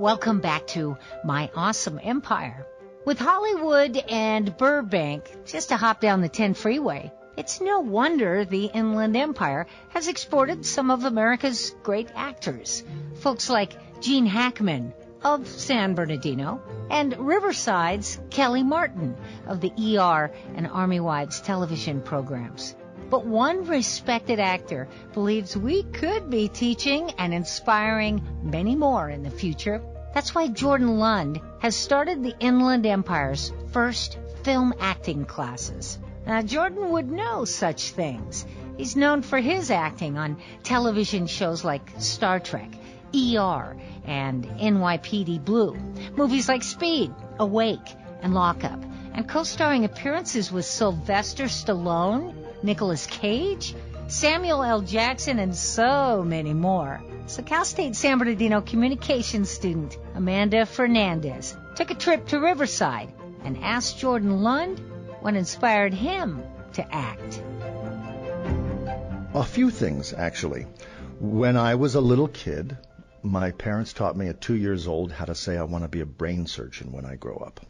Welcome back to My Awesome Empire. With Hollywood and Burbank just a hop down the 10 freeway, it's no wonder the Inland Empire has exported some of America's great actors. Folks like Gene Hackman of San Bernardino and Riverside's Kelly Martin of the ER and Army Wives television programs. But one respected actor believes we could be teaching and inspiring many more in the future. That's why Jordan Lund has started the Inland Empire's first film acting classes. Now, Jordan would know such things. He's known for his acting on television shows like Star Trek, ER, and NYPD Blue, movies like Speed, Awake, and Lockup, and co-starring appearances with Sylvester Stallone, Nicolas Cage, Samuel L. Jackson, and so many more. So Cal State San Bernardino communications student Amanda Fernandez took a trip to Riverside and asked Jordan Lund what inspired him to act. A few things, actually. When I was a little kid, my parents taught me at 2 years old how to say I want to be a brain surgeon when I grow up.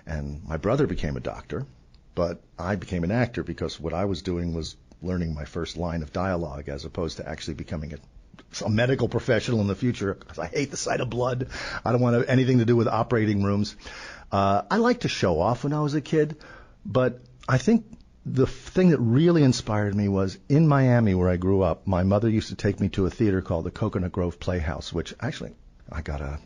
And my brother became a doctor, but I became an actor because what I was doing was learning my first line of dialogue as opposed to actually becoming a medical professional in the future, because I hate the sight of blood. I don't want anything to do with operating rooms. I liked to show off when I was a kid, but I think the thing that really inspired me was in Miami, where I grew up, my mother used to take me to a theater called the Coconut Grove Playhouse, which actually I got an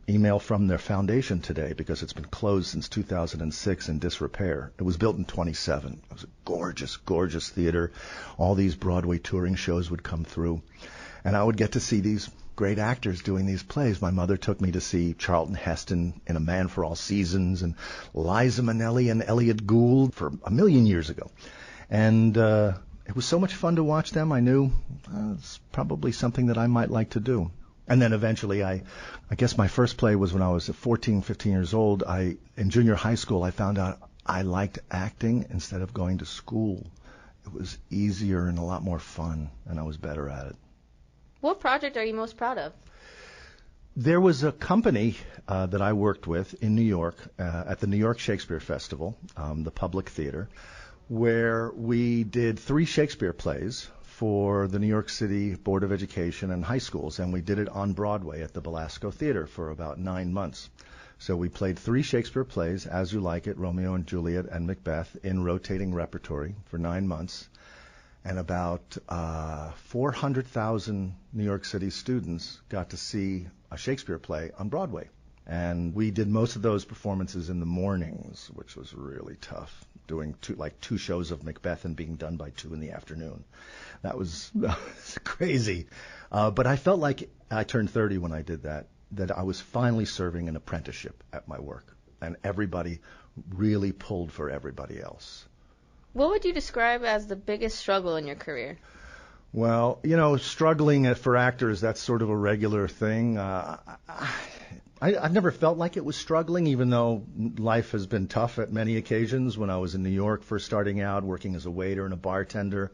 email from their foundation today because it's been closed since 2006 in disrepair. It was built in 27. It was a gorgeous, gorgeous theater. All these Broadway touring shows would come through, and I would get to see these great actors doing these plays. My mother took me to see Charlton Heston in A Man for All Seasons and Liza Minnelli and Elliot Gould for a million years ago. And it was so much fun to watch them. I knew it's probably something that I might like to do. And then eventually, I guess my first play was when I was 14, 15 years old. In junior high school, I found out I liked acting instead of going to school. It was easier and a lot more fun, and I was better at it. What project are you most proud of? There was a company that I worked with in New York at the New York Shakespeare Festival, the Public Theater, where we did 3 Shakespeare plays for the New York City Board of Education and high schools, and we did it on Broadway at the Belasco Theater for about 9 months. So we played 3 Shakespeare plays, As You Like It, Romeo and Juliet, and Macbeth, in rotating repertory for 9 months. And about 400,000 New York City students got to see a Shakespeare play on Broadway. And we did most of those performances in the mornings, which was really tough, doing 2 shows of Macbeth and being done by 2 in the afternoon. That was crazy. But I felt like I turned 30 when I did that I was finally serving an apprenticeship at my work. And everybody really pulled for everybody else. What would you describe as the biggest struggle in your career? Well, struggling for actors, that's sort of a regular thing. I've never felt like it was struggling, even though life has been tough at many occasions. When I was in New York, first starting out, working as a waiter and a bartender,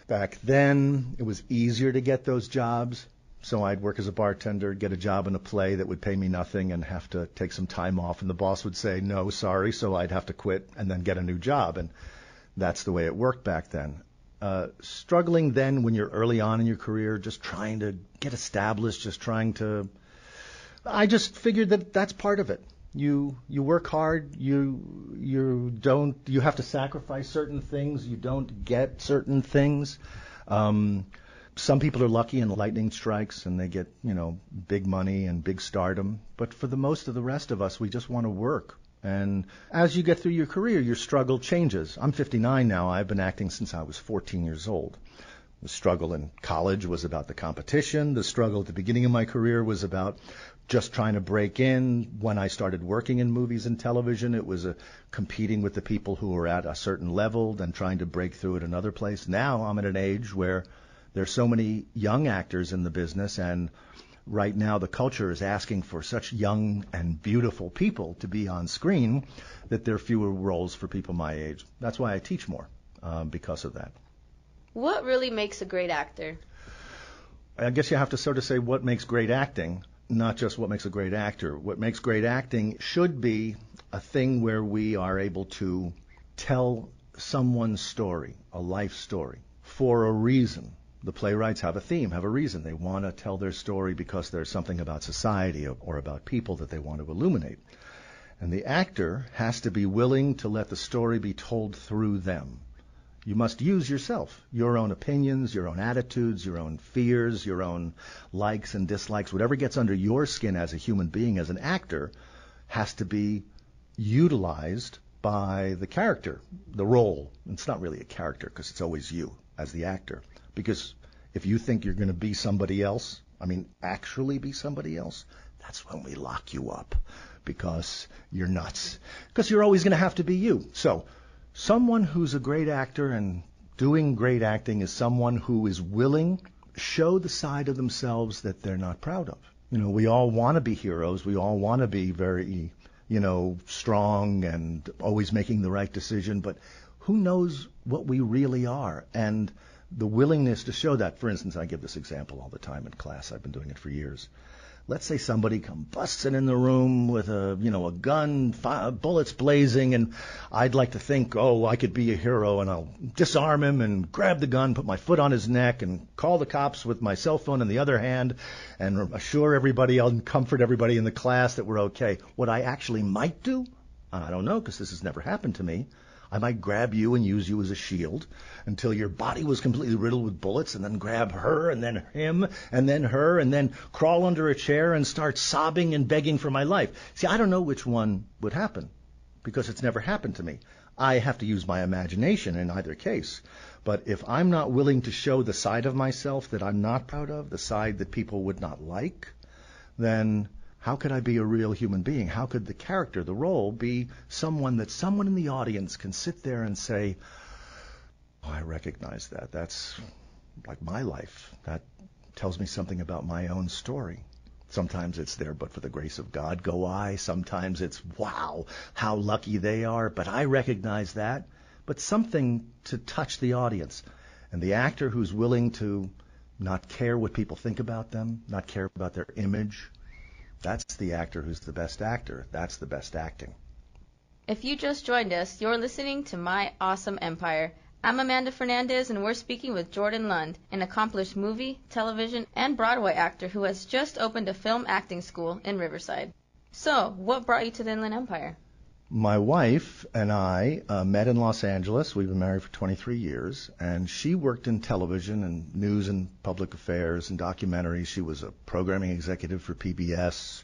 back then it was easier to get those jobs. So I'd work as a bartender, get a job in a play that would pay me nothing and have to take some time off, and the boss would say, no, sorry, so I'd have to quit and then get a new job. And that's the way it worked back then. Struggling then when you're early on in your career, just trying to get established, I just figured that that's part of it. You work hard, you have to sacrifice certain things, you don't get certain things. Some people are lucky and lightning strikes and they get, big money and big stardom. But for the most of the rest of us, we just want to work. And as you get through your career, your struggle changes. I'm 59 now. I've been acting since I was 14 years old. The struggle in college was about the competition. The struggle at the beginning of my career was about just trying to break in. When I started working in movies and television, it was competing with the people who were at a certain level, then trying to break through at another place. Now I'm at an age where there's so many young actors in the business, and right now the culture is asking for such young and beautiful people to be on screen that there are fewer roles for people my age. That's why I teach more, because of that. What really makes a great actor? I guess you have to sort of say what makes great acting. not just what makes a great actor. What makes great acting should be a thing where we are able to tell someone's story, a life story, for a reason. The playwrights have a theme, have a reason. They want to tell their story because there's something about society or about people that they want to illuminate. And the actor has to be willing to let the story be told through them. You must use yourself, your own opinions, your own attitudes, your own fears, your own likes and dislikes. Whatever gets under your skin as a human being, as an actor, has to be utilized by the character, the role. It's not really a character because it's always you as the actor. Because if you think you're going to be somebody else, actually be somebody else, that's when we lock you up because you're nuts. Because you're always going to have to be you. So someone who's a great actor and doing great acting is someone who is willing to show the side of themselves that they're not proud of. We all want to be heroes. We all want to be very, strong and always making the right decision. But who knows what we really are? And the willingness to show that. For instance, I give this example all the time in class. I've been doing it for years. Let's say somebody comes busting in the room with a gun, bullets blazing, and I'd like to think, I could be a hero, and I'll disarm him and grab the gun, put my foot on his neck, and call the cops with my cell phone in the other hand, and assure everybody and comfort everybody in the class that we're okay. What I actually might do, I don't know, because this has never happened to me. I might grab you and use you as a shield until your body was completely riddled with bullets, and then grab her and then him and then her and then crawl under a chair and start sobbing and begging for my life. See, I don't know which one would happen because it's never happened to me. I have to use my imagination in either case. But if I'm not willing to show the side of myself that I'm not proud of, the side that people would not like, then how could I be a real human being? How could the character, the role, be someone that someone in the audience can sit there and say, I recognize that. That's like my life. That tells me something about my own story. Sometimes it's there, but for the grace of God go I. Sometimes it's, wow, how lucky they are. But I recognize that. But something to touch the audience. And the actor who's willing to not care what people think about them, not care about their image, that's the actor who's the best actor. That's the best acting. If you just joined us, you're listening to My Awesome Empire. I'm Amanda Fernandez, and we're speaking with Jordan Lund, an accomplished movie, television, and Broadway actor who has just opened a film acting school in Riverside. So, what brought you to the Inland Empire? My wife and I met in Los Angeles. We've been married for 23 years, and she worked in television and news and public affairs and documentaries. She was a programming executive for PBS.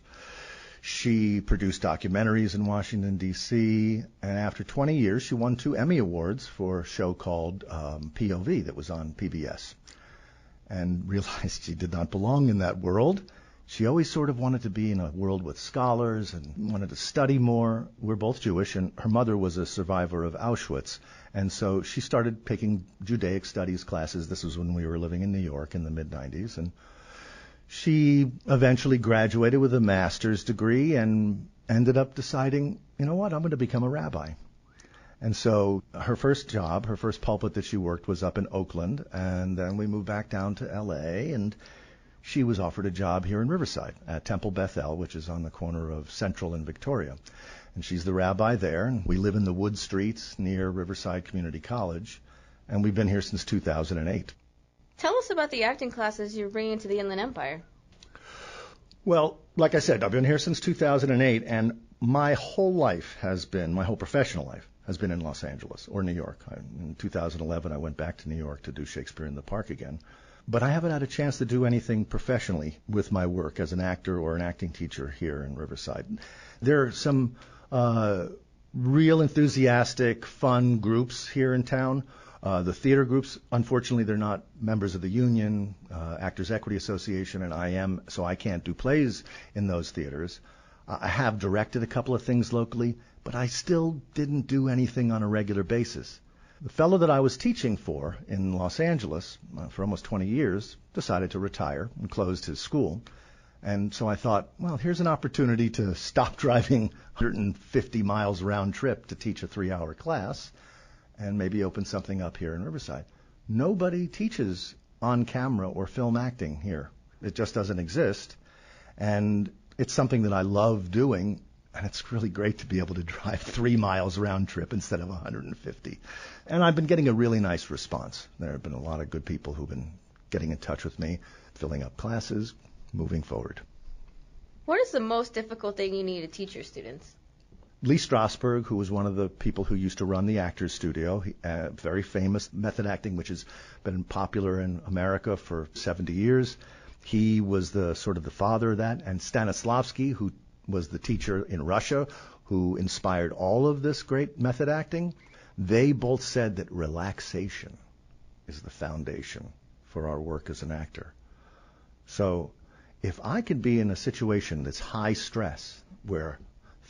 She produced documentaries in Washington, D.C., and after 20 years, she won 2 Emmy Awards for a show called POV that was on PBS, and realized she did not belong in that world. She always sort of wanted to be in a world with scholars and wanted to study more. We're both Jewish, and her mother was a survivor of Auschwitz. And so she started taking Judaic studies classes. This was when we were living in New York in the mid-'90s. And she eventually graduated with a master's degree and ended up deciding, you know what, I'm going to become a rabbi. And so her first job, her first pulpit that she worked was up in Oakland. And then we moved back down to L.A., and she was offered a job here in Riverside at Temple Beth El, which is on the corner of Central and Victoria. And she's the rabbi there, and we live in the wood streets near Riverside Community College, and we've been here since 2008. Tell us about the acting classes you're bringing to the Inland Empire. Well, like I said, I've been here since 2008, and my whole professional life has been in Los Angeles or New York. In 2011, I went back to New York to do Shakespeare in the Park again. But I haven't had a chance to do anything professionally with my work as an actor or an acting teacher here in Riverside. There are some real enthusiastic, fun groups here in town. The theater groups, unfortunately, they're not members of the union, Actors Equity Association, and I am, so I can't do plays in those theaters. I have directed a couple of things locally, but I still didn't do anything on a regular basis. The fellow that I was teaching for in Los Angeles for almost 20 years decided to retire and closed his school. And so I thought, well, here's an opportunity to stop driving 150 miles round trip to teach a 3-hour class and maybe open something up here in Riverside. Nobody teaches on camera or film acting here. It just doesn't exist. And it's something that I love doing, and it's really great to be able to drive 3 miles round trip instead of 150. And I've been getting a really nice response. There have been a lot of good people who've been getting in touch with me, filling up classes, moving forward. What is the most difficult thing you need to teach your students? Lee Strasberg, who was one of the people who used to run the Actors Studio, very famous method acting, which has been popular in America for 70 years. He was the sort of the father of that. And Stanislavski, who was the teacher in Russia, who inspired all of this great method acting, they both said that relaxation is the foundation for our work as an actor. So if I could be in a situation that's high stress, where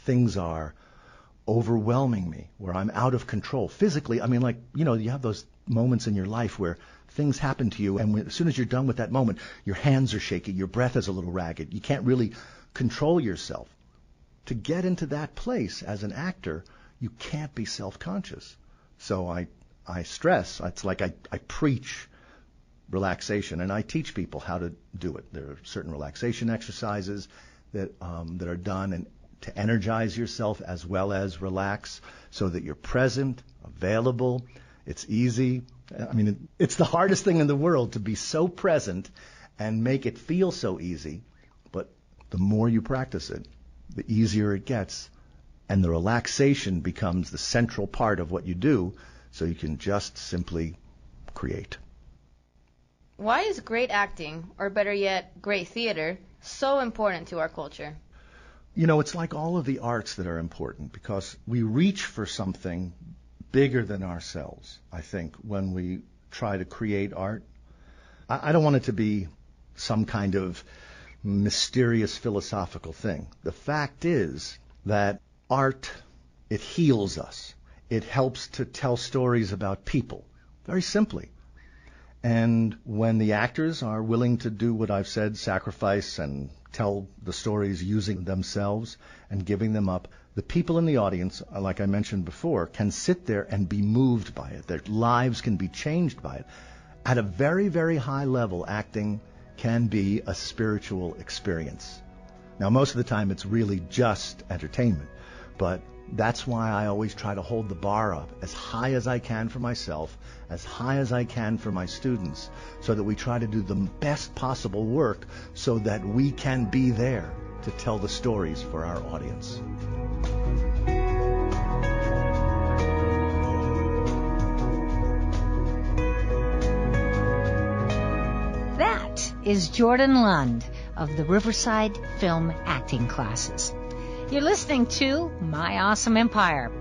things are overwhelming me, where I'm out of control physically, I mean, like, you have those moments in your life where things happen to you, and as soon as you're done with that moment, your hands are shaky, your breath is a little ragged, you can't really control yourself. To get into that place as an actor, you can't be self-conscious. So I stress, it's like I preach relaxation, and I teach people how to do it. There are certain relaxation exercises that are done and to energize yourself as well as relax, so that you're present, available. It's easy. I mean, it's the hardest thing in the world to be so present and make it feel so easy, but the more you practice it, the easier it gets, and the relaxation becomes the central part of what you do, so you can just simply create. Why is great acting, or better yet, great theater, so important to our culture? It's like all of the arts that are important, because we reach for something bigger than ourselves, I think, when we try to create art. I don't want it to be some kind of mysterious philosophical thing. The fact is that art, it heals us. It helps to tell stories about people, very simply. And when the actors are willing to do what I've said, sacrifice and tell the stories using themselves and giving them up, the people in the audience, like I mentioned before, can sit there and be moved by it. Their lives can be changed by it. At a very, very high level, acting can be a spiritual experience. Now, most of the time it's really just entertainment, but that's why I always try to hold the bar up as high as I can for myself, as high as I can for my students, so that we try to do the best possible work so that we can be there to tell the stories for our audience. That is Jordan Lund of the Riverside Film Acting Classes. You're listening to My Awesome Empire.